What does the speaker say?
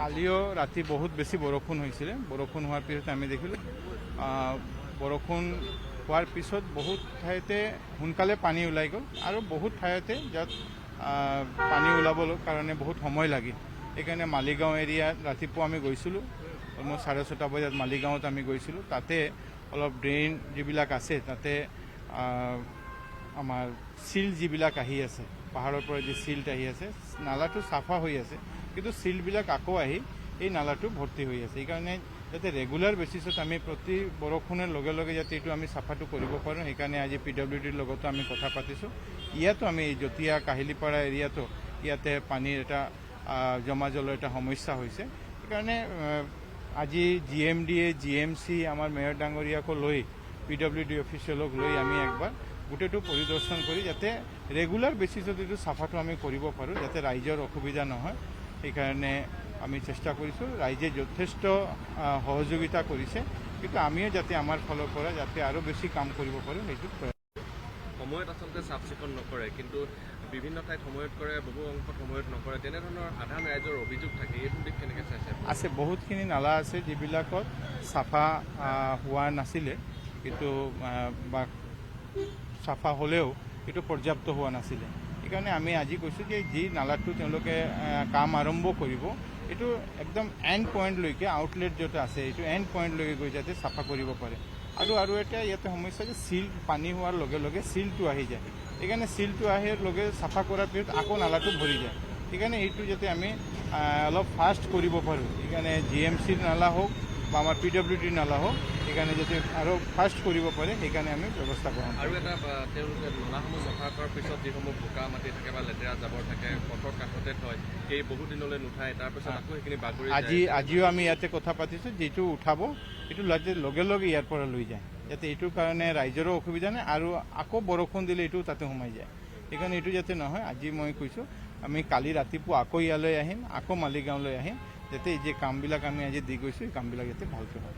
কালিও ৰাতি বহুত বেছি বৰষুণ হৈছিলে। বৰষুণ হোৱাৰ পিছত আমি দেখিলোঁ বৰষুণ হোৱাৰ পিছত বহুত ঠাইতে সোনকালে পানী ওলাই গ'ল আৰু বহুত ঠাইতে য'ত পানী ওলাবৰ কাৰণে বহুত সময় লাগে। সেইকাৰণে মালিগাঁও এৰিয়াত ৰাতিপুৱা আমি গৈছিলোঁ, অলমষ্ট 6:30 বজাত মালিগাঁৱত আমি গৈছিলোঁ। তাতে অলপ ড্ৰেইন যিবিলাক আছে তাতে আমাৰ চিল যিবিলাক আহি আছে, পাহাৰৰ পৰা যি চিল্ট আহি আছে, নালাটো চাফা হৈ আছে, কিন্তু চিল্টবিলাক আকৌ আহি এই নালাটো ভৰ্তি হৈ আছে। সেইকাৰণে যাতে ৰেগুলাৰ বেচিছত আমি প্ৰতি বৰষুণৰ লগে লগে যাতে এইটো আমি চাফাটো কৰিব পাৰোঁ, সেইকাৰণে আজি PWDৰ লগতো আমি কথা পাতিছোঁ। ইয়াতো আমি জতীয়া কাহিলীপাৰা এৰিয়াতো ইয়াতে পানীৰ এটা জমা জলৰ এটা সমস্যা হৈছে। সেইকাৰণে আজি GMDA, GMC আমাৰ মেয়ৰ ডাঙৰীয়াকো লৈ PWD অফিচিয়েলক লৈ আমি একবাৰ গোটেইটো পৰিদৰ্শন কৰি যাতে ৰেগুলাৰ বেচিছত এইটো চাফাটো আমি কৰিব পাৰোঁ, যাতে ৰাইজৰ অসুবিধা নহয়। সেইকাৰণে আমি চেষ্টা কৰিছোঁ। ৰাইজে যথেষ্ট সহযোগিতা কৰিছে, কিন্তু আমিও যাতে আমাৰ ফালৰ পৰা যাতে আৰু বেছি কাম কৰিব পাৰোঁ সেইটো সময়ত আচলতে চাফ চিকুণ নকৰে, কিন্তু বিভিন্ন ঠাইত সময়ত কৰে, বহু অংশত সময়ত নকৰে, তেনেধৰণৰ সাধাৰণ ৰাইজৰ অভিযোগ থাকে। এইটো দিশ কেনেকৈ চাইছে? আছে, বহুতখিনি নালা আছে যিবিলাকত চাফা হোৱা নাছিলে, কিন্তু বা চাফা হ'লেও এইটো পৰ্যাপ্ত হোৱা নাছিলে। সেইকাৰণে আমি আজি কৈছোঁ যে যি নালাটো তেওঁলোকে কাম আৰম্ভ কৰিব, এইটো একদম এণ্ড পইণ্টলৈকে, আউটলেট য'ত আছে এইটো এণ্ড পইণ্টলৈকে গৈ যাতে চাফা কৰিব পাৰে। আৰু এটা ইয়াতে সমস্যা যে চিল্ট পানী হোৱাৰ লগে লগে চিল্টটো আহি যায়। সেইকাৰণে চিল্টটো আহাৰ লগে চাফা কৰাৰ পিছত আকৌ নালাটো ভৰি যায়। সেইকাৰণে এইটো যাতে আমি অলপ ফাষ্ট কৰিব পাৰোঁ, সেইকাৰণে GMCৰ নালা হওক বা আমাৰ PWDৰ নালা হওক, সেইকাৰণে যাতে আৰু ফাষ্ট কৰিব পাৰে, সেইকাৰণে আমি ব্যৱস্থা কৰোঁ। আৰু এটা তেওঁলোকে নলাসমূহ চফা কৰাৰ পিছত যিসমূহ বোকা মাটি থাকে বা লেতেৰা জাবৰ থাকে পথৰ কাষতে থয়, সেই বহু দিনলৈ নুঠায়, তাৰপিছত আকৌ সেইখিনি বাগৰি আজিও আমি ইয়াতে কথা পাতিছোঁ, যিটো উঠাব এইটো লগে লগে ইয়াৰ পৰা লৈ যায়, যাতে এইটোৰ কাৰণে ৰাইজৰো অসুবিধা নাই আৰু আকৌ বৰষুণ দিলে এইটো তাতে সোমাই যায়। সেইকাৰণে এইটো যাতে নহয়, আজি মই কৈছোঁ আমি কালি ৰাতিপুৱা আকৌ ইয়ালৈ আহিম, আকৌ মালিগাঁৱলৈ আহিম, যাতে এই যে কামবিলাক আমি আজি দি গৈছোঁ এই কামবিলাক যাতে ভালকৈ হয়।